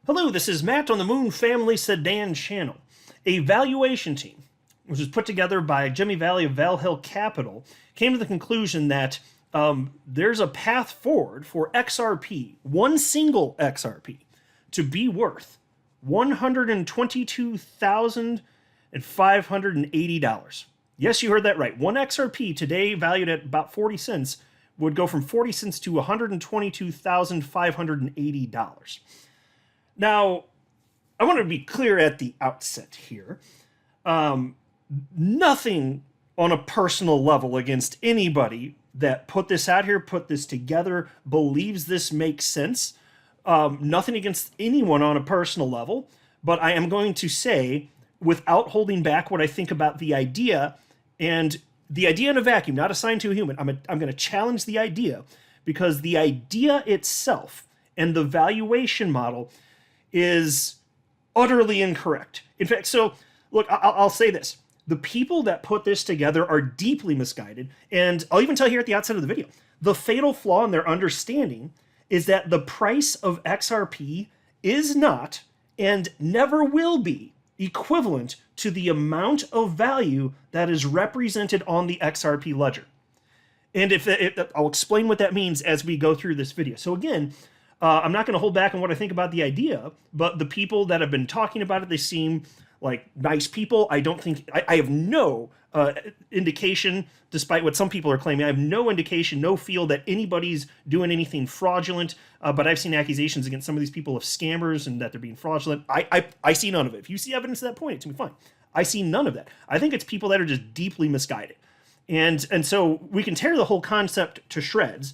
Hello, this is Matt on the Moon Family Sedan channel. A valuation team, which was put together by Jimmy Valley of Val Hill Capital, came to the conclusion that there's a path forward for XRP, one single XRP, to be worth $122,580. Yes, you heard that right. One XRP today valued at about 40 cents would go from 40 cents to $122,580. Now, I want to be clear at the outset here. Nothing on a personal level against anybody that put this out here, put this together, believes this makes sense. Nothing against anyone on a personal level, but I am going to say, without holding back, what I think about the idea, and the idea in a vacuum, not assigned to a human. I'm going to challenge the idea, because the idea itself and the valuation model is utterly incorrect. In fact, so look, I'll say this. The people that put this together are deeply misguided. And I'll even tell you here at the outset of the video, the fatal flaw in their understanding is that the price of XRP is not and never will be equivalent to the amount of value that is represented on the XRP ledger. And I'll explain what that means as we go through this video. So again, I'm not going to hold back on what I think about the idea, but the people that have been talking about it, they seem like nice people. I don't think, I have no indication, despite what some people are claiming, I have no indication, no feel that anybody's doing anything fraudulent, but I've seen accusations against some of these people of scammers and that they're being fraudulent. I see none of it. If you see evidence of that, point it to me, fine. I see none of that. I think it's people that are just deeply misguided. And so we can tear the whole concept to shreds,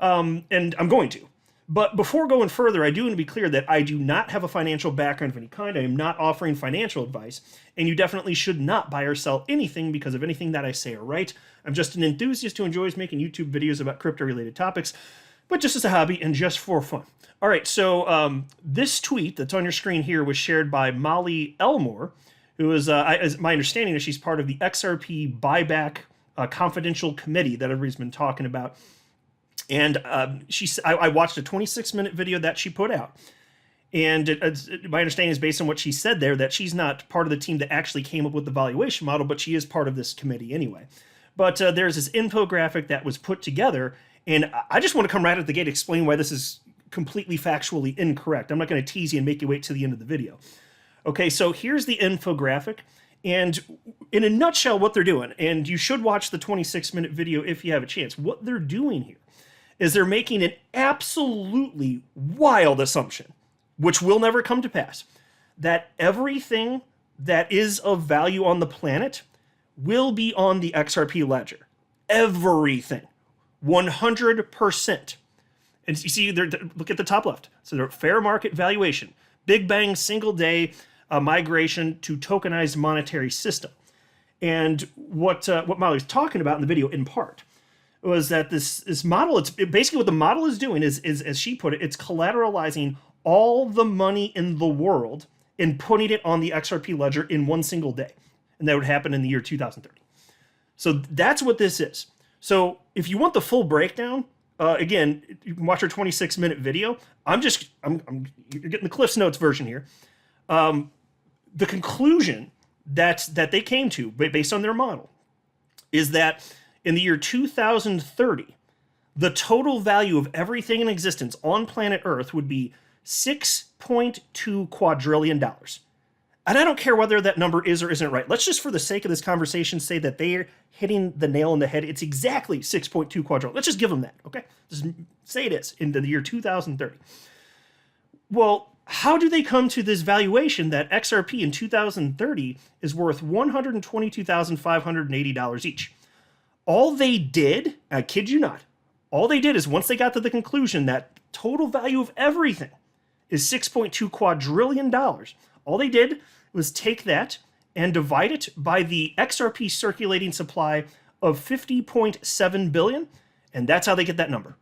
and I'm going to. But before going further, I do want to be clear that I do not have a financial background of any kind. I am not offering financial advice, and you definitely should not buy or sell anything because of anything that I say or write. I'm just an enthusiast who enjoys making YouTube videos about crypto-related topics, but just as a hobby and just for fun. All right, so this tweet that's on your screen here was shared by Molly Elmore, who is, as my understanding is, she's part of the XRP buyback confidential committee that everybody's been talking about. And I watched a 26-minute video that she put out. And my understanding is, based on what she said there, that she's not part of the team that actually came up with the valuation model, but she is part of this committee anyway. But there's this infographic that was put together, and I just want to come right at the gate explain why this is completely factually incorrect. I'm not going to tease you and make you wait till the end of the video. Okay, so here's the infographic. And in a nutshell, what they're doing, and you should watch the 26-minute video if you have a chance, what they're doing here is they're making an absolutely wild assumption, which will never come to pass, that everything that is of value on the planet will be on the XRP ledger. Everything. 100%. And you see, look at the top left. So they're fair market valuation. Big bang, single day migration to tokenized monetary system. And what Molly's talking about in the video, in part, was that this model, basically what the model is doing is, as she put it, it's collateralizing all the money in the world and putting it on the XRP ledger in one single day. And that would happen in the year 2030. So that's what this is. So if you want the full breakdown, again, you can watch our 26-minute video. You're getting the Cliff's Notes version here. The conclusion that they came to, based on their model, is that in the year 2030, the total value of everything in existence on planet Earth would be $6.2 quadrillion. And I don't care whether that number is or isn't right. Let's just, for the sake of this conversation, say that they're hitting the nail on the head. It's exactly 6.2 quadrillion. Let's just give them that, okay? Just say it is in the year 2030. Well, how do they come to this valuation that XRP in 2030 is worth $122,580 each? All they did, I kid you not, all they did is, once they got to the conclusion that total value of everything is $6.2 quadrillion, all they did was take that and divide it by the XRP circulating supply of 50.7 billion, and that's how they get that number.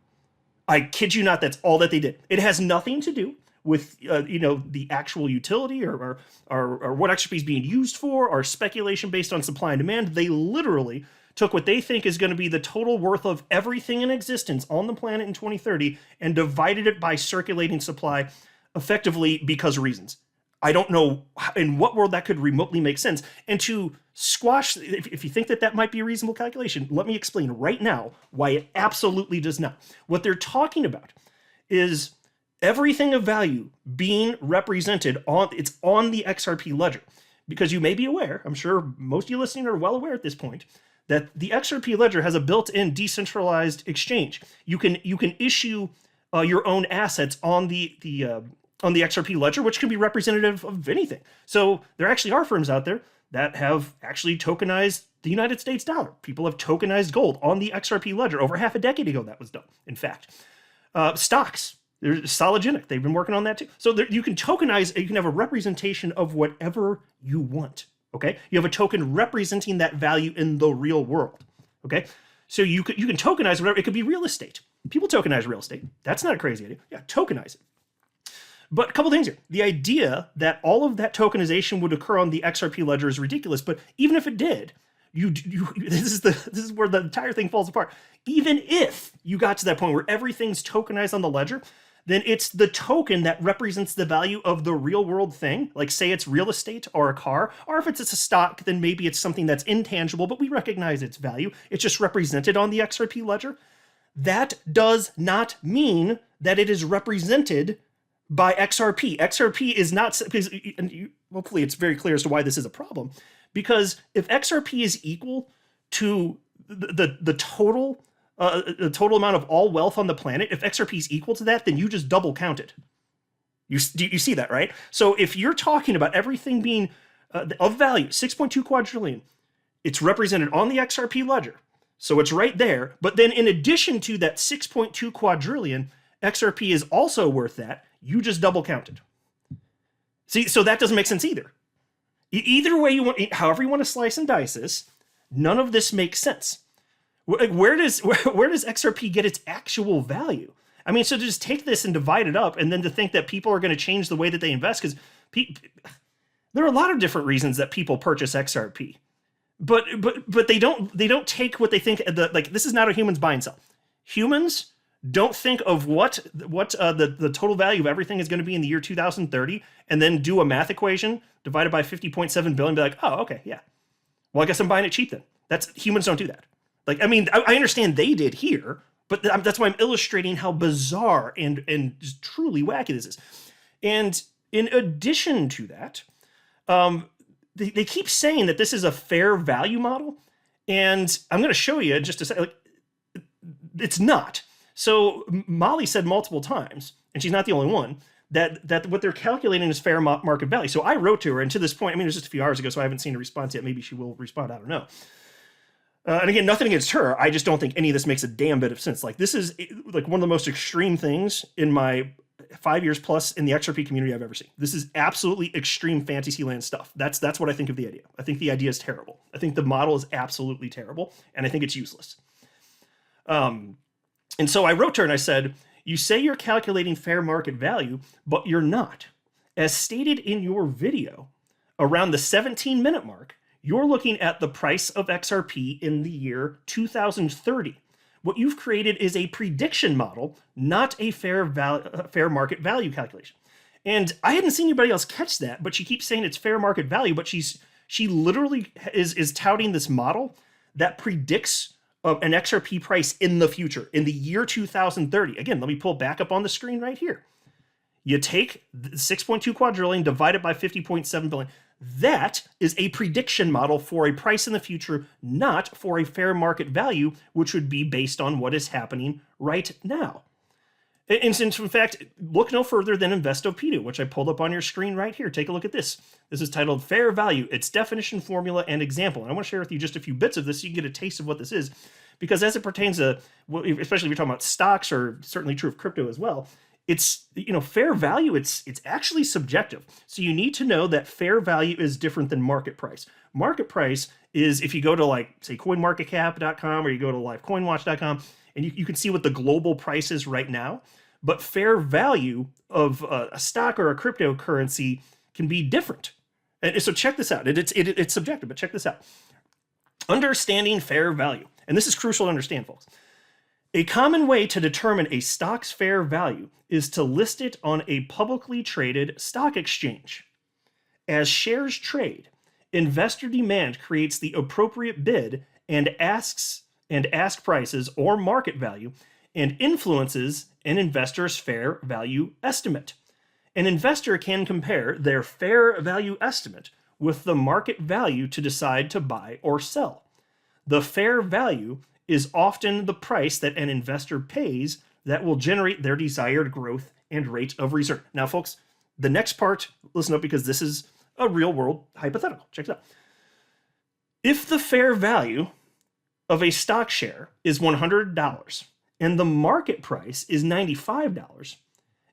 I kid you not, that's all that they did. It has nothing to do with the actual utility or what XRP is being used for, or speculation based on supply and demand. They literally took what they think is going to be the total worth of everything in existence on the planet in 2030 and divided it by circulating supply effectively because of reasons. I don't know in what world that could remotely make sense. And to squash, if you think that that might be a reasonable calculation, let me explain right now why it absolutely does not. What they're talking about is everything of value being represented it's on the XRP ledger. Because you may be aware, I'm sure most of you listening are well aware at this point, that the XRP ledger has a built-in decentralized exchange. You can issue your own assets on the XRP ledger, which can be representative of anything. So there actually are firms out there that have actually tokenized the United States dollar. People have tokenized gold on the XRP ledger. Over half a decade ago that was done, in fact. Stocks, there's Sologenic, they've been working on that too. So you can tokenize, you can have a representation of whatever you want, okay? You have a token representing that value in the real world, okay? So you can tokenize whatever, it could be real estate. People tokenize real estate. That's not a crazy idea. Yeah, tokenize it. But a couple things here. The idea that all of that tokenization would occur on the XRP ledger is ridiculous, but even if it did, this is where the entire thing falls apart. Even if you got to that point where everything's tokenized on the ledger, then it's the token that represents the value of the real world thing. Like say it's real estate or a car, or if it's a stock, then maybe it's something that's intangible, but we recognize its value. It's just represented on the XRP ledger. That does not mean that it is represented by XRP. XRP is not, because hopefully it's very clear as to why this is a problem, because if XRP is equal to the total amount of all wealth on the planet, if XRP is equal to that, then you just double counted. You see that, right? So if you're talking about everything being of value, 6.2 quadrillion, it's represented on the XRP ledger. So it's right there. But then in addition to that 6.2 quadrillion, XRP is also worth that. You just double counted. See, so that doesn't make sense either. Either way you want, however you want to slice and dice this, none of this makes sense. Where does XRP get its actual value? I mean, so to just take this and divide it up, and then to think that people are going to change the way that they invest, because there are a lot of different reasons that people purchase XRP, but they don't take what they think. Like this is not a humans buy and sell. Humans don't think of what the total value of everything is going to be in the year 2030, and then do a math equation divided by 50.7 billion. And be like, oh, okay, yeah. Well, I guess I'm buying it cheap then. Humans don't do that. Like, I mean, I understand they did here, but that's why I'm illustrating how bizarre and just truly wacky this is. And in addition to that, they keep saying that this is a fair value model, and I'm going to show you just to say, like, it's not. So Molly said multiple times, and she's not the only one, that what they're calculating is fair market value. So I wrote to her, and to this point, I mean, it was just a few hours ago, so I haven't seen a response yet. Maybe she will respond. I don't know. And again, nothing against her. I just don't think any of this makes a damn bit of sense. Like, this is like one of the most extreme things in my 5 years plus in the XRP community I've ever seen. This is absolutely extreme fantasy land stuff. That's what I think of the idea. I think the idea is terrible. I think the model is absolutely terrible, and I think it's useless. And so I wrote to her and I said, you say you're calculating fair market value, but you're not. As stated in your video, around the 17-minute mark, you're looking at the price of XRP in the year 2030. What you've created is a prediction model, not a fair market value calculation. And I hadn't seen anybody else catch that, but she keeps saying it's fair market value, but she literally is touting this model that predicts an XRP price in the future, in the year 2030. Again, let me pull back up on the screen right here. You take 6.2 quadrillion divided by 50.7 billion. That is a prediction model for a price in the future, not for a fair market value, which would be based on what is happening right now. And since, in fact, look no further than Investopedia, which I pulled up on your screen right here. Take a look at this. This is titled Fair Value, Its Definition, Formula, and Example. And I want to share with you just a few bits of this so you can get a taste of what this is. Because as it pertains to, especially if you're talking about stocks, or certainly true of crypto as well, it's, fair value, it's actually subjective. So you need to know that fair value is different than market price. Market price is, if you go to, like, say, coinmarketcap.com, or you go to livecoinwatch.com, and you can see what the global price is right now. But fair value of a stock or a cryptocurrency can be different. And so check this out. It's subjective, but check this out. Understanding fair value. And this is crucial to understand, folks. A common way to determine a stock's fair value is to list it on a publicly traded stock exchange. As shares trade, investor demand creates the appropriate bid and ask prices or market value and influences an investor's fair value estimate. An investor can compare their fair value estimate with the market value to decide to buy or sell. The fair value is often the price that an investor pays that will generate their desired growth and rate of return. Now, folks, the next part, listen up because this is a real world hypothetical. Check it out. If the fair value of a stock share is $100 and the market price is $95,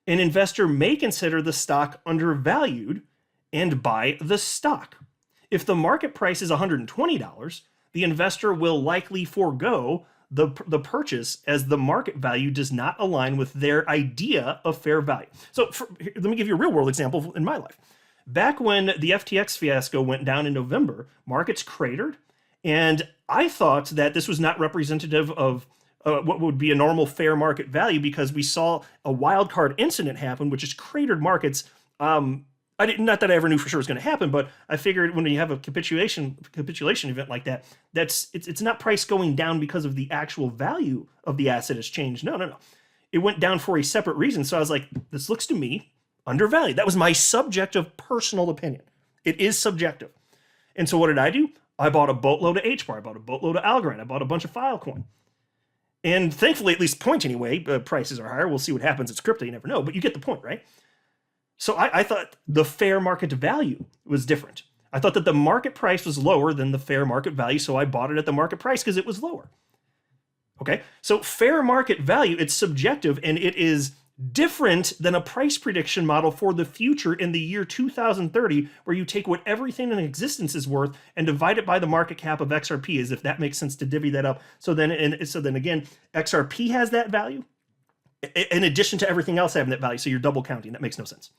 an investor may consider the stock undervalued and buy the stock. If the market price is $120, the investor will likely forego the purchase as the market value does not align with their idea of fair value. So let me give you a real world example in my life. Back when the FTX fiasco went down in November, markets cratered, and I thought that this was not representative of what would be a normal fair market value because we saw a wild card incident happen, which is cratered markets. Not that I ever knew for sure it was going to happen, but I figured when you have a capitulation event like that, it's not price going down because of the actual value of the asset has changed. No. It went down for a separate reason. So I was like, this looks to me undervalued. That was my subjective personal opinion. It is subjective. And so what did I do? I bought a boatload of HBAR. I bought a boatload of Algorand. I bought a bunch of Filecoin. And thankfully, at least point anyway, prices are higher. We'll see what happens. It's crypto. You never know. But you get the point, right? So I thought the fair market value was different. I thought that the market price was lower than the fair market value, so I bought it at the market price because it was lower. Okay, so fair market value, it's subjective, and it is different than a price prediction model for the future in the year 2030, where you take what everything in existence is worth and divide it by the market cap of XRP, as if that makes sense to divvy that up. So then again, XRP has that value, in addition to everything else having that value, so you're double counting. That makes no sense.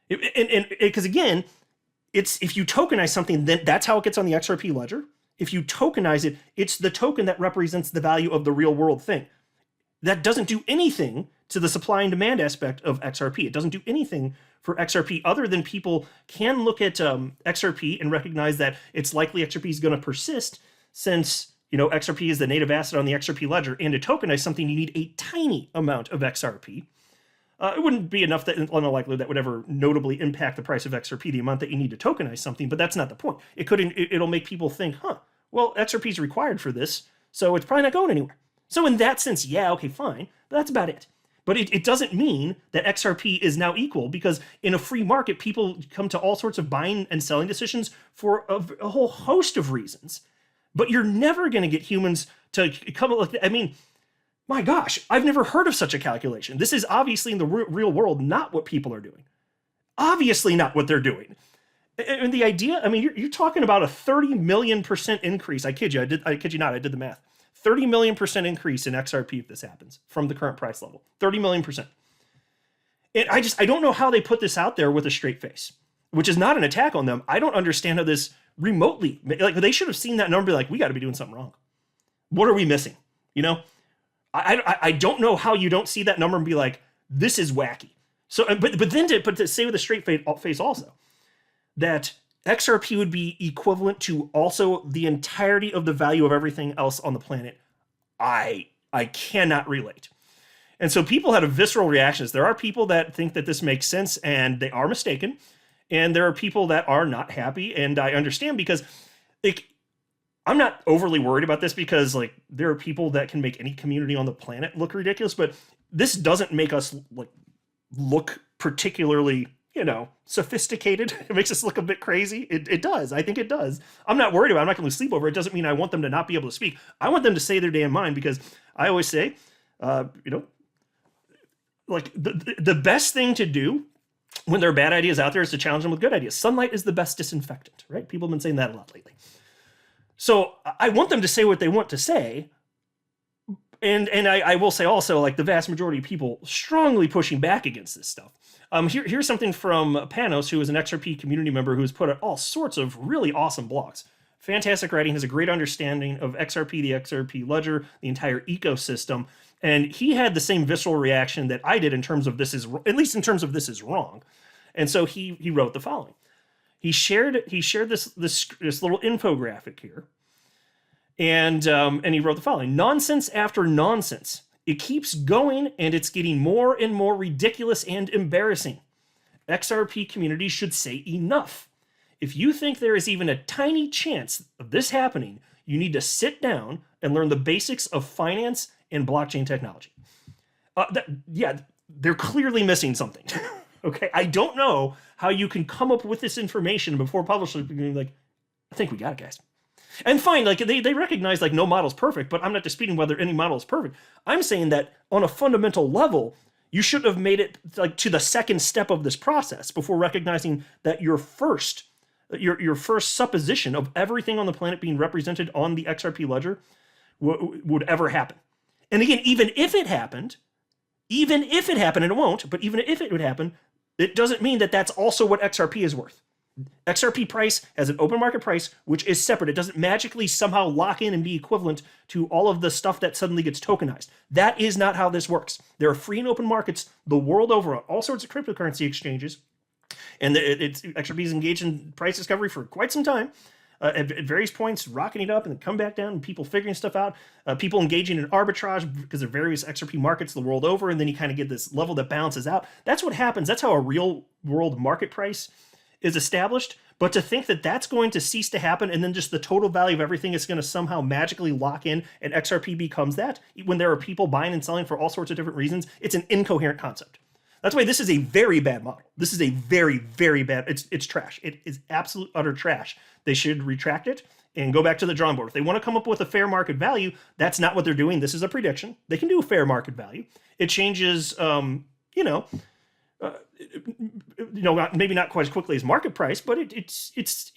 Because again, it's if you tokenize something, then that's how it gets on the XRP ledger. If you tokenize it, it's the token that represents the value of the real world thing. That doesn't do anything to the supply and demand aspect of XRP. It doesn't do anything for XRP other than people can look at XRP and recognize that it's likely XRP is going to persist since XRP is the native asset on the XRP ledger, and to tokenize something, you need a tiny amount of XRP. It wouldn't be enough that unlikely that would ever notably impact the price of XRP, the amount that you need to tokenize something, but that's not the point. It'll make people think, well, XRP is required for this, so it's probably not going anywhere. So in that sense, yeah, okay, fine, but that's about it. But it doesn't mean that XRP is now equal, because in a free market, people come to all sorts of buying and selling decisions for a whole host of reasons. But you're never going to get humans to come up with, my gosh, I've never heard of such a calculation. This is obviously in the real world not what people are doing. Obviously not what they're doing. And the idea, you're talking about a 30 million% increase. I kid you, I kid you not, I did the math. 30 million% increase in XRP if this happens from the current price level. 30 million%. And I don't know how they put this out there with a straight face, which is not an attack on them. I don't understand how this remotely, like they should have seen that number and be like, we got to be doing something wrong. What are we missing? I don't know how you don't see that number and be like, this is wacky. So, but then to say with a straight face also that XRP would be equivalent to also the entirety of the value of everything else on the planet, I cannot relate. And so people had a visceral reactions. There are people that think that this makes sense and they are mistaken. And there are people that are not happy, and I understand because I'm not overly worried about this because there are people that can make any community on the planet look ridiculous, but this doesn't make us look particularly, sophisticated. It makes us look a bit crazy. It does. I think it does. I'm not worried about it. I'm not going to lose sleep over it. It doesn't mean I want them to not be able to speak. I want them to say their damn mind, because I always say, the best thing to do when there are bad ideas out there is to challenge them with good ideas. Sunlight is the best disinfectant, right? People have been saying that a lot lately. So I want them to say what they want to say. And I will say also, the vast majority of people strongly pushing back against this stuff. Here's something from Panos, who is an XRP community member who has put out all sorts of really awesome blogs. Fantastic writing, has a great understanding of XRP, the XRP ledger, the entire ecosystem. And he had the same visceral reaction that I did in terms of this is, at least in terms of this is wrong. And so he wrote the following. He shared this little infographic here, and he wrote the following: nonsense after nonsense. It keeps going, and it's getting more and more ridiculous and embarrassing. XRP community should say enough. If you think there is even a tiny chance of this happening, you need to sit down and learn the basics of finance and blockchain technology. Yeah, they're clearly missing something. Okay, I don't know how you can come up with this information before publishers being like, I think we got it, guys. And fine, like they recognize like no model's perfect, but I'm not disputing whether any model is perfect. I'm saying that on a fundamental level, you should have made it like to the second step of this process before recognizing that your first supposition of everything on the planet being represented on the XRP ledger would ever happen. And again, even if it happened, and it won't, but even if it would happen, it doesn't mean that that's also what XRP is worth. XRP price has an open market price, which is separate. It doesn't magically somehow lock in and be equivalent to all of the stuff that suddenly gets tokenized. That is not how this works. There are free and open markets the world over on all sorts of cryptocurrency exchanges. And XRP is engaged in price discovery for quite some time. At various points, rocketing up and then come back down, and people figuring stuff out, people engaging in arbitrage because there are various XRP markets the world over, and then you kind of get this level that balances out. That's what happens. That's how a real world market price is established. But to think that that's going to cease to happen and then just the total value of everything is going to somehow magically lock in and XRP becomes that, when there are people buying and selling for all sorts of different reasons, it's an incoherent concept. That's why this is a very bad model. This is a very, very bad, it's trash. It is absolute utter trash. They should retract it and go back to the drawing board. If they want to come up with a fair market value, that's not what they're doing. This is a prediction. They can do a fair market value. It changes, maybe not quite as quickly as market price, but it's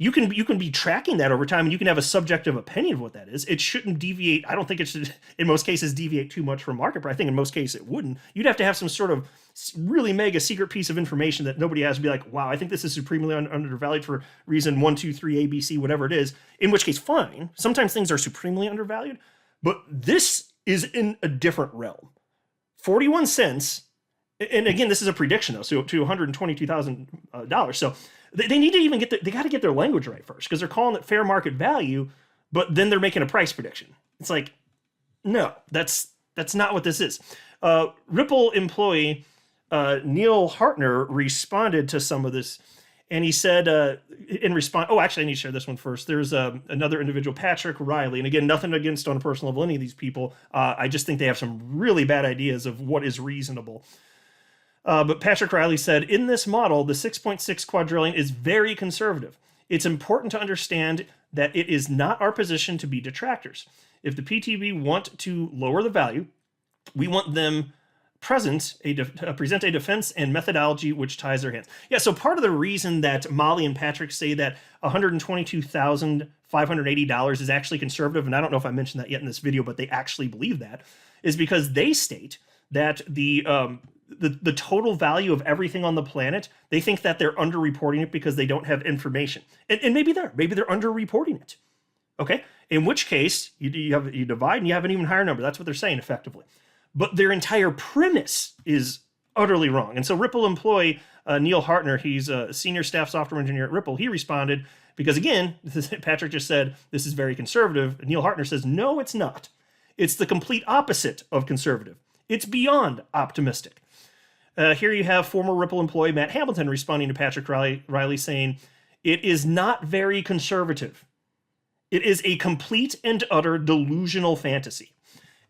you can be tracking that over time, and you can have a subjective opinion of what that is. It shouldn't deviate. I don't think it should, in most cases, deviate too much from market price. I think in most cases it wouldn't. You'd have to have some sort of really mega secret piece of information that nobody has to be like, wow, I think this is supremely undervalued for reason 1, 2, 3, ABC, whatever it is. In which case, fine. Sometimes things are supremely undervalued, but this is in a different realm. 41 cents. And again, this is a prediction though, so to $122,000. So they need to even they got to get their language right first, because they're calling it fair market value, but then they're making a price prediction. It's like, no, that's not what this is. Ripple employee Neil Hartner responded to some of this, and he said in response, oh, actually, I need to share this one first. There's another individual, Patrick Riley, and again, nothing against on a personal level any of these people. I just think they have some really bad ideas of what is reasonable. But Patrick Riley said, in this model, the 6.6 quadrillion is very conservative. It's important to understand that it is not our position to be detractors. If the PTB want to lower the value, we want them present a defense and methodology which ties their hands. Yeah, so part of the reason that Molly and Patrick say that $122,580 is actually conservative, and I don't know if I mentioned that yet in this video, but they actually believe that, is because they state that the total value of everything on the planet, they think that they're underreporting it because they don't have information. And maybe they're underreporting it. Okay? In which case, you divide and you have an even higher number. That's what they're saying effectively. But their entire premise is utterly wrong. And so Ripple employee Neil Hartner, he's a senior staff software engineer at Ripple, he responded, because again, Patrick just said, this is very conservative. Neil Hartner says, no, it's not. It's the complete opposite of conservative. It's beyond optimistic. Here you have former Ripple employee Matt Hamilton responding to Patrick Riley saying, it is not very conservative. It is a complete and utter delusional fantasy.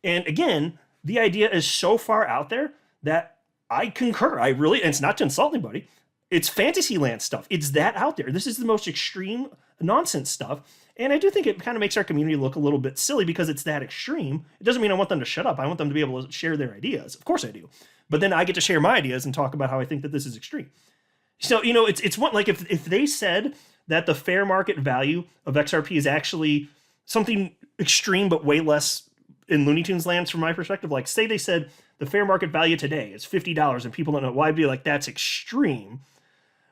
And again, the idea is so far out there that I concur. And it's not to insult anybody. It's Fantasyland stuff. It's that out there. This is the most extreme nonsense stuff. And I do think it kind of makes our community look a little bit silly because it's that extreme. It doesn't mean I want them to shut up. I want them to be able to share their ideas. Of course I do. But then I get to share my ideas and talk about how I think that this is extreme. So, it's one, like if they said that the fair market value of XRP is actually something extreme, but way less in Looney Tunes lands from my perspective, like say they said the fair market value today is $50 and people don't know why, I'd be like, that's extreme.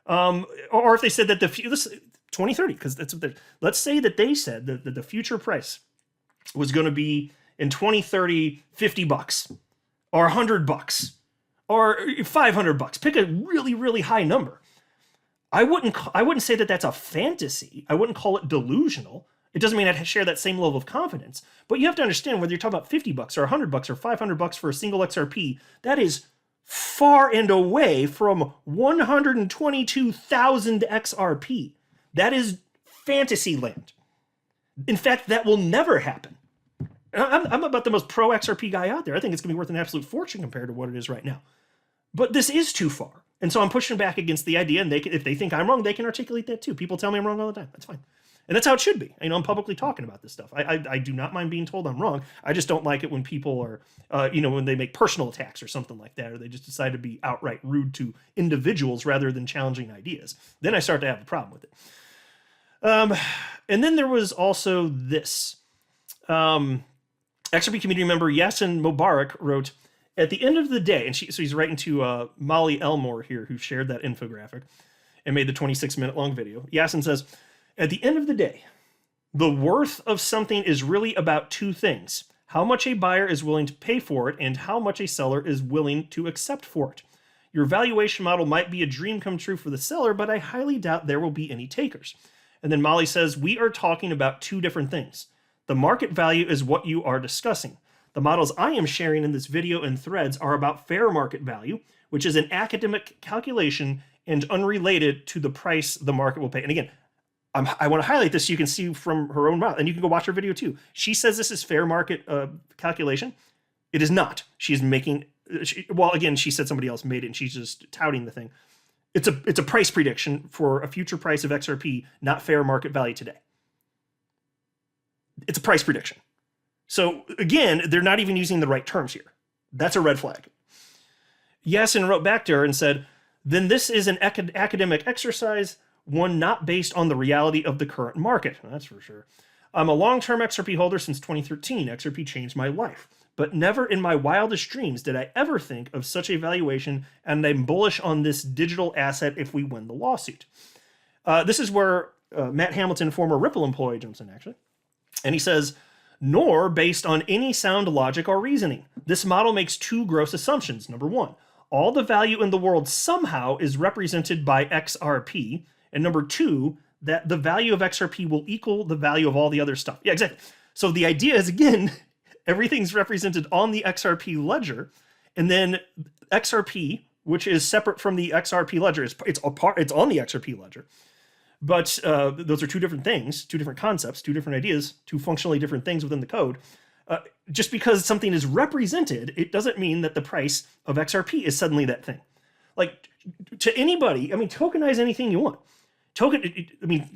Or if they said that 2030, because that's what let's say that they said that the future price was going to be in 2030, $50 or $100 or $500. Pick a really, really high number. I wouldn't say that that's a fantasy. I wouldn't call it delusional. It doesn't mean I'd share that same level of confidence. But you have to understand, whether you're talking about $50 or $100 or $500 for a single XRP, that is far and away from 122,000 XRP. That is fantasy land. In fact, that will never happen. I'm about the most pro XRP guy out there. I think it's going to be worth an absolute fortune compared to what it is right now. But this is too far. And so I'm pushing back against the idea, and if they think I'm wrong, they can articulate that too. People tell me I'm wrong all the time. That's fine. And that's how it should be. I'm publicly talking about this stuff. I do not mind being told I'm wrong. I just don't like it when people are, when they make personal attacks or something like that, or they just decide to be outright rude to individuals rather than challenging ideas. Then I start to have a problem with it. And then there was also this. XRP community member Yasin Mubarak wrote, at the end of the day, and so he's writing to Molly Elmore here, who shared that infographic and made the 26-minute long video. Yasin says, at the end of the day, the worth of something is really about two things: how much a buyer is willing to pay for it and how much a seller is willing to accept for it. Your valuation model might be a dream come true for the seller, but I highly doubt there will be any takers. And then Molly says, we are talking about two different things. The market value is what you are discussing. The models I am sharing in this video and threads are about fair market value, which is an academic calculation and unrelated to the price the market will pay. And again, I want to highlight this so you can see from her own mouth, and you can go watch her video too. She says this is fair market calculation. It is not. She's making, again, she said somebody else made it, and she's just touting the thing. It's a price prediction for a future price of XRP, not fair market value today. It's a price prediction. So again, they're not even using the right terms here. That's a red flag. Yasin wrote back to her and said, then this is an academic exercise, one not based on the reality of the current market. That's for sure. I'm a long-term XRP holder since 2013. XRP changed my life. But never in my wildest dreams did I ever think of such a valuation, and I'm bullish on this digital asset if we win the lawsuit. This is where Matt Hamilton, former Ripple employee, jumps in, actually. And he says, nor based on any sound logic or reasoning. This model makes two gross assumptions. Number one, all the value in the world somehow is represented by XRP. And number two, that the value of XRP will equal the value of all the other stuff. Yeah, exactly. So the idea is, again, everything's represented on the XRP ledger. And then XRP, which is separate from the XRP ledger, it's on the XRP ledger. But those are two different things, two different concepts, two different ideas, two functionally different things within the code. Just because something is represented, it doesn't mean that the price of XRP is suddenly that thing. Like, to anybody, tokenize anything you want.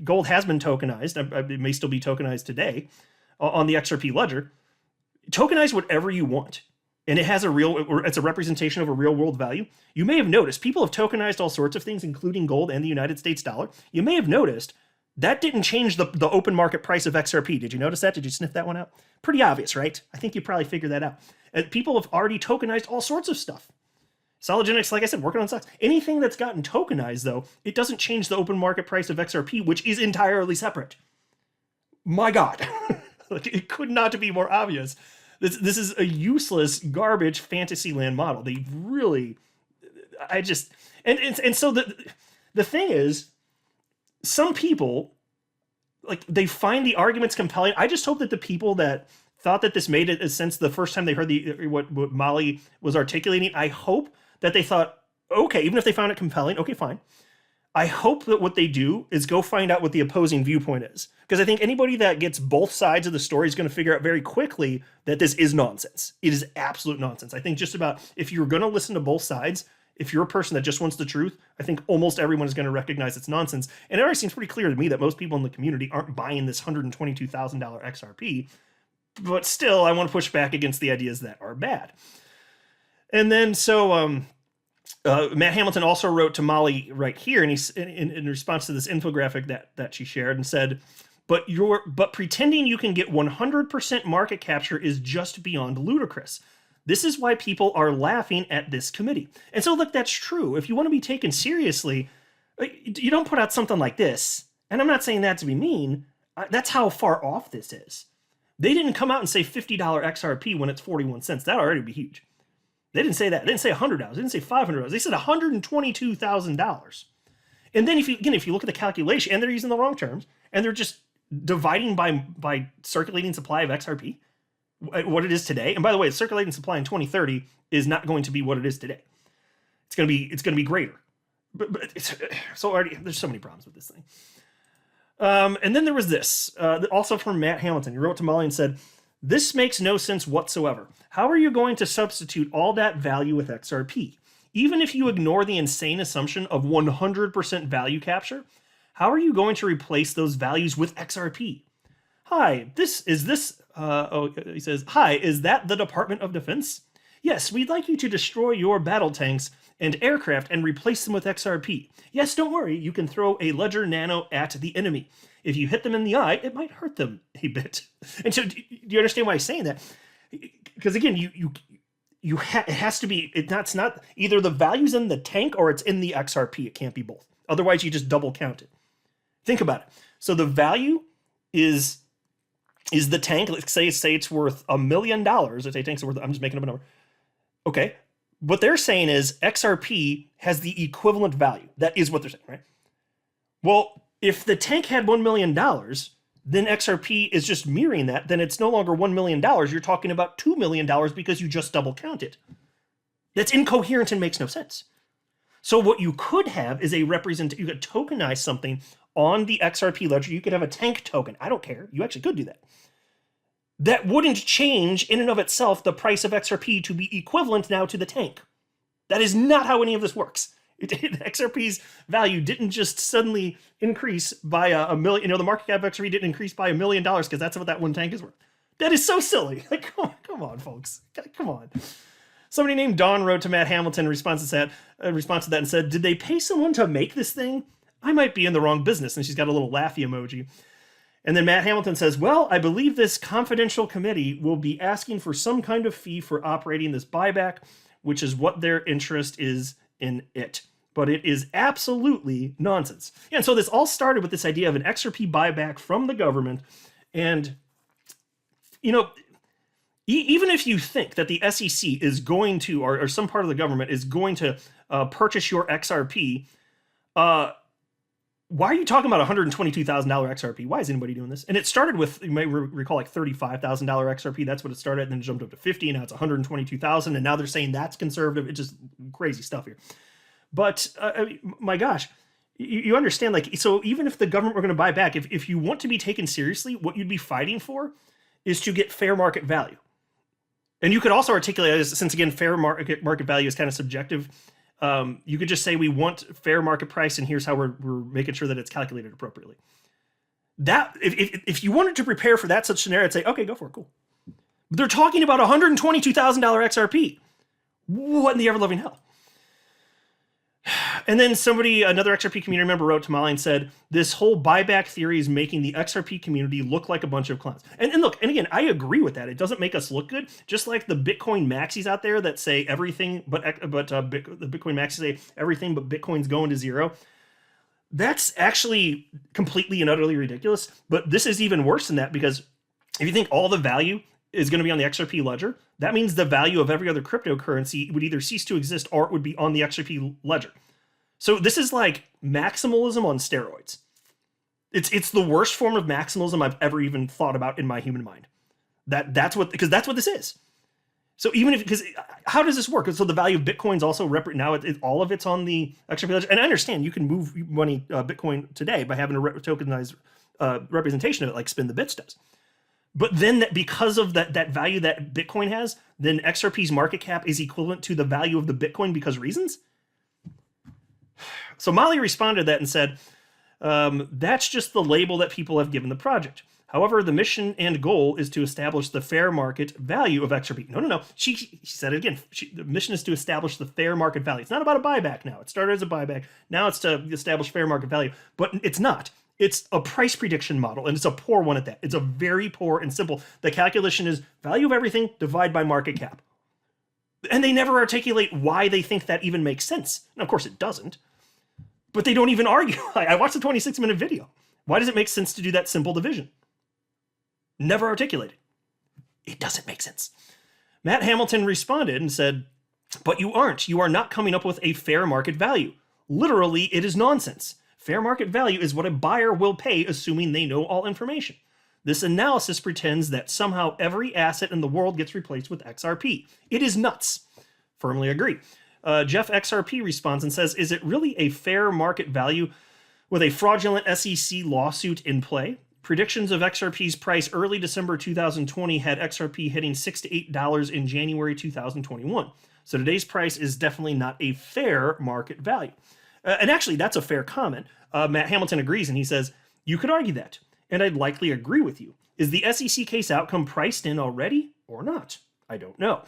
Gold has been tokenized. It may still be tokenized today on the XRP ledger. Tokenize whatever you want. And it has it's a representation of a real world value. You may have noticed people have tokenized all sorts of things, including gold and the United States dollar. You may have noticed that didn't change the open market price of XRP. Did you notice that? Did you sniff that one out? Pretty obvious, right? I think you probably figured that out. People have already tokenized all sorts of stuff. Sologenics, like I said, working on stocks. Anything that's gotten tokenized, though, it doesn't change the open market price of XRP, which is entirely separate. My God. It could not be more obvious. This is a useless, garbage Fantasyland model. They really, so the thing is, some people, like, they find the arguments compelling. I just hope that the people that thought that this made a sense the first time they heard what Molly was articulating, I hope that they thought, okay, even if they found it compelling, okay, fine. I hope that what they do is go find out what the opposing viewpoint is. Because I think anybody that gets both sides of the story is going to figure out very quickly that this is nonsense. It is absolute nonsense. I think just about, if you're going to listen to both sides, if you're a person that just wants the truth, I think almost everyone is going to recognize it's nonsense. And it already seems pretty clear to me that most people in the community aren't buying this $122,000 XRP. But still, I want to push back against the ideas that are bad. And then, Matt Hamilton also wrote to Molly right here, and he's in response to this infographic that she shared, and said, but pretending you can get 100% market capture is just beyond ludicrous. This is why people are laughing at this committee. And so, look, that's true. If you want to be taken seriously, you don't put out something like this. And I'm not saying that to be mean. That's how far off this is. They didn't come out and say $50 XRP when it's 41 cents. That already be huge. They didn't say that. They didn't say $100. They didn't say $500. They said $122,000. And then if you look at the calculation, and they're using the wrong terms, and they're just dividing by circulating supply of XRP, what it is today. And by the way, the circulating supply in 2030 is not going to be what it is today. It's going to be greater. But it's so already there's so many problems with this thing. And then there was this, also from Matt Hamilton. He wrote to Molly and said, "This makes no sense whatsoever. How are you going to substitute all that value with XRP? Even if you ignore the insane assumption of 100% value capture, how are you going to replace those values with XRP? Hi, he says, hi, is that the Department of Defense? Yes, we'd like you to destroy your battle tanks and aircraft and replace them with XRP. Yes, don't worry, you can throw a Ledger Nano at the enemy. If you hit them in the eye, it might hurt them a bit." And so, do you understand why he's saying that? Because again, it has to be, it's not either the value's in the tank or it's in the XRP. It can't be both. Otherwise, you just double count it. Think about it. So the value is the tank. Let's say it's worth $1 million. Let's say tank's worth, I'm just making up a number. Okay. What they're saying is XRP has the equivalent value. That is what they're saying, right? Well, if the tank had $1 million, then XRP is just mirroring that. Then it's no longer $1 million. You're talking about $2 million because you just double counted. That's incoherent and makes no sense. So what you could have is you could tokenize something on the XRP ledger. You could have a tank token. I don't care. You actually could do that. That wouldn't change in and of itself the price of XRP to be equivalent now to the tank. That is not how any of this works. XRP's value didn't just suddenly increase by a million. The market cap of XRP didn't increase by $1 million because that's what that one tank is worth. That is so silly. Like, come on, folks. Come on. Somebody named Dawn wrote to Matt Hamilton in response to that and said, "Did they pay someone to make this thing? I might be in the wrong business." And she's got a little laughy emoji. And then Matt Hamilton says, "Well, I believe this confidential committee will be asking for some kind of fee for operating this buyback, which is what their interest is in it. But it is absolutely nonsense." Yeah, and so this all started with this idea of an XRP buyback from the government. And, even if you think that the SEC is going to, or some part of the government is going to purchase your XRP, why are you talking about $122,000 XRP? Why is anybody doing this? And it started with, you may recall, like $35,000 XRP. That's what it started, and then it jumped up to 50, and now it's 122,000, and now they're saying that's conservative. It's just crazy stuff here. But my gosh, you understand, like, so even if the government were going to buy back, if you want to be taken seriously, what you'd be fighting for is to get fair market value. And you could also articulate, since again, fair market value is kind of subjective, you could just say we want fair market price, and here's how we're making sure that it's calculated appropriately. That if you wanted to prepare for that such scenario, I'd say, okay, go for it, cool. But they're talking about $122,000 XRP. What in the ever-loving hell? And then another XRP community member wrote to Molly and said, "This whole buyback theory is making the XRP community look like a bunch of clowns." And look, and again, I agree with that. It doesn't make us look good. Just like the Bitcoin maxis out there that say everything, the Bitcoin maxis say everything but Bitcoin's going to zero. That's actually completely and utterly ridiculous. But this is even worse than that, because if you think all the value is going to be on the XRP ledger, that means the value of every other cryptocurrency would either cease to exist or it would be on the XRP ledger. So this is like maximalism on steroids. It's the worst form of maximalism I've ever even thought about in my human mind. That's what this is. So because how does this work? So the value of Bitcoin's also now all of it's on the XRP ledger. And I understand you can move money Bitcoin today by having a tokenized representation of it, like Spin the Bits does. But then because of that value that Bitcoin has, then XRP's market cap is equivalent to the value of the Bitcoin because reasons? So Molly responded to that and said, "That's just the label that people have given the project. However, the mission and goal is to establish the fair market value of XRP." No. She said it again. The mission is to establish the fair market value. It's not about a buyback now. It started as a buyback. Now it's to establish fair market value. But it's not. It's a price prediction model, and it's a poor one at that. It's a very poor and simple. The calculation is value of everything divided by market cap. And they never articulate why they think that even makes sense. And of course it doesn't. But they don't even argue. I watched the 26-minute video. Why does it make sense to do that simple division? Never articulated. It doesn't make sense. Matt Hamilton responded and said, but you aren't. You are not coming up with a fair market value. Literally, it is nonsense. Fair market value is what a buyer will pay, assuming they know all information. This analysis pretends that somehow every asset in the world gets replaced with XRP. It is nuts. Firmly agree. Jeff XRP responds and says, is it really a fair market value with a fraudulent SEC lawsuit in play? Predictions of XRP's price early December 2020 had XRP hitting $6 to $8 in January 2021. So today's price is definitely not a fair market value. And actually, that's a fair comment. Matt Hamilton agrees, and he says, you could argue that, and I'd likely agree with you. Is the SEC case outcome priced in already or not? I don't know.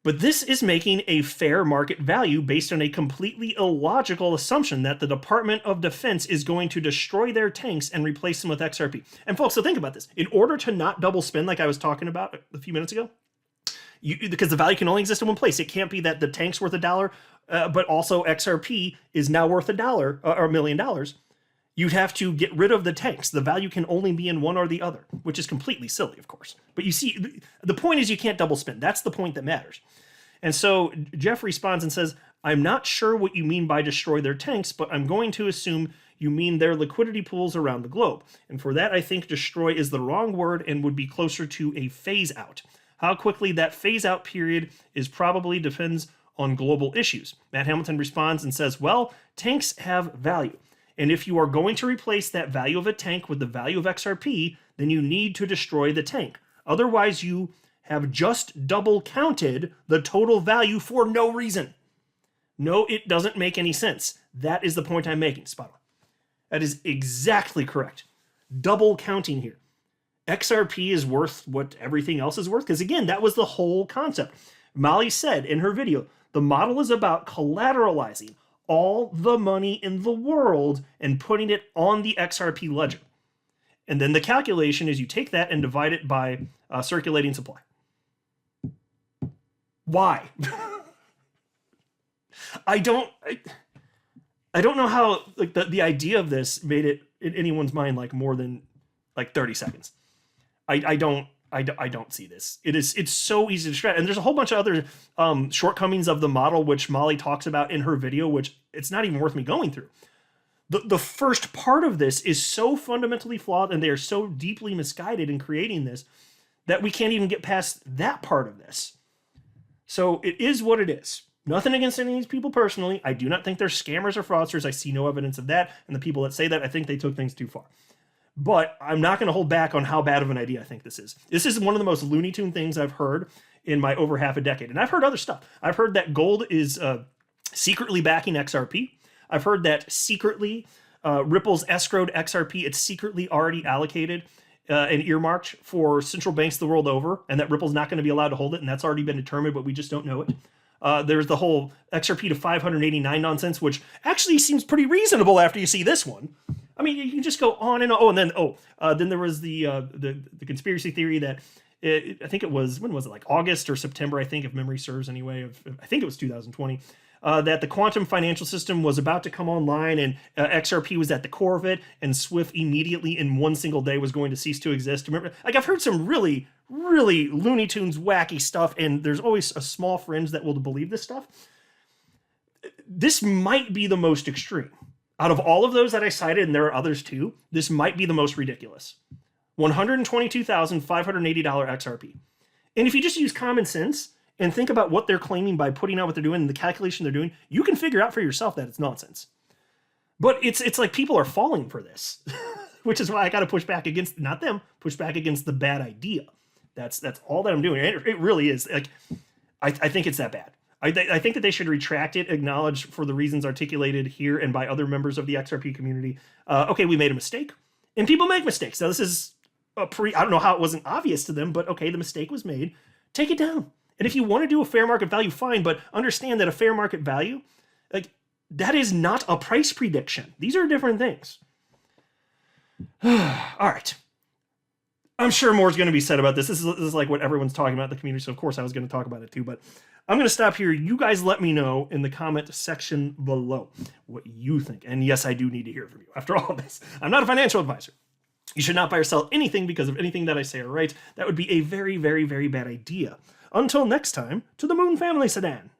But this is making a fair market value based on a completely illogical assumption that the Department of Defense is going to destroy their tanks and replace them with XRP. And folks, so think about this. In order to not double spend like I was talking about a few minutes ago, because the value can only exist in one place. It can't be that the tank's worth $1, but also XRP is now worth $1 or $1 million. You'd have to get rid of the tanks. The value can only be in one or the other, which is completely silly, of course. But you see, the point is you can't double spend. That's the point that matters. And so Jeff responds and says, I'm not sure what you mean by destroy their tanks, but I'm going to assume you mean their liquidity pools around the globe. And for that, I think destroy is the wrong word and would be closer to a phase out. How quickly that phase out period is probably depends on global issues. Matt Hamilton responds and says, well, tanks have value. And if you are going to replace that value of a tank with the value of XRP, then you need to destroy the tank. Otherwise, you have just double counted the total value for no reason. No, it doesn't make any sense. That is the point I'm making, spot on. That is exactly correct. Double counting here. XRP is worth what everything else is worth, because again, that was the whole concept. Molly said in her video, the model is about collateralizing all the money in the world and putting it on the XRP ledger. And then the calculation is you take that and divide it by circulating supply. Why? I don't know how like the idea of this made it in anyone's mind like more than like 30 seconds. I don't see this. It's so easy to shred. And there's a whole bunch of other shortcomings of the model, which Molly talks about in her video, which it's not even worth me going through. The first part of this is so fundamentally flawed, and they are so deeply misguided in creating this that we can't even get past that part of this. So it is what it is. Nothing against any of these people personally. I do not think they're scammers or fraudsters. I see no evidence of that. And the people that say that, I think they took things too far. But I'm not going to hold back on how bad of an idea I think this is. This is one of the most Looney Tune things I've heard in my over half a decade. And I've heard other stuff. I've heard that gold is secretly backing XRP. I've heard that secretly Ripple's escrowed XRP. It's secretly already allocated and earmarked for central banks the world over, and that Ripple's not going to be allowed to hold it, and that's already been determined, but we just don't know it. There's the whole XRP to 589 nonsense, which actually seems pretty reasonable after you see this one. I mean, you can just go on and on. Then there was the conspiracy theory that I think it was, when was it, like August or September, I think, if memory serves anyway, I think it was 2020, that the quantum financial system was about to come online, and XRP was at the core of it, and SWIFT immediately in one single day was going to cease to exist. Remember, like, I've heard some really, really Looney Tunes wacky stuff, and there's always a small fringe that will believe this stuff. This might be the most extreme. Out of all of those that I cited, and there are others too, this might be the most ridiculous. $122,580 XRP. And if you just use common sense and think about what they're claiming by putting out what they're doing and the calculation they're doing, you can figure out for yourself that it's nonsense. But it's like people are falling for this, which is why I got to push back against, not them, push back against the bad idea. That's all that I'm doing. It really is. Like, I think it's that bad. I think that they should retract it, acknowledge for the reasons articulated here and by other members of the XRP community. Okay, we made a mistake. And people make mistakes. Now, this is I don't know how it wasn't obvious to them, but okay, the mistake was made. Take it down. And if you want to do a fair market value, fine, but understand that a fair market value, like, that is not a price prediction. These are different things. All right. I'm sure more is going to be said about this. This is like what everyone's talking about in the community, so of course I was going to talk about it too, but I'm going to stop here. You guys let me know in the comment section below what you think. And yes, I do need to hear from you after all this. I'm not a financial advisor. You should not buy or sell anything because of anything that I say or write. That would be a very, very, very bad idea. Until next time, to the Moon Family Sedan.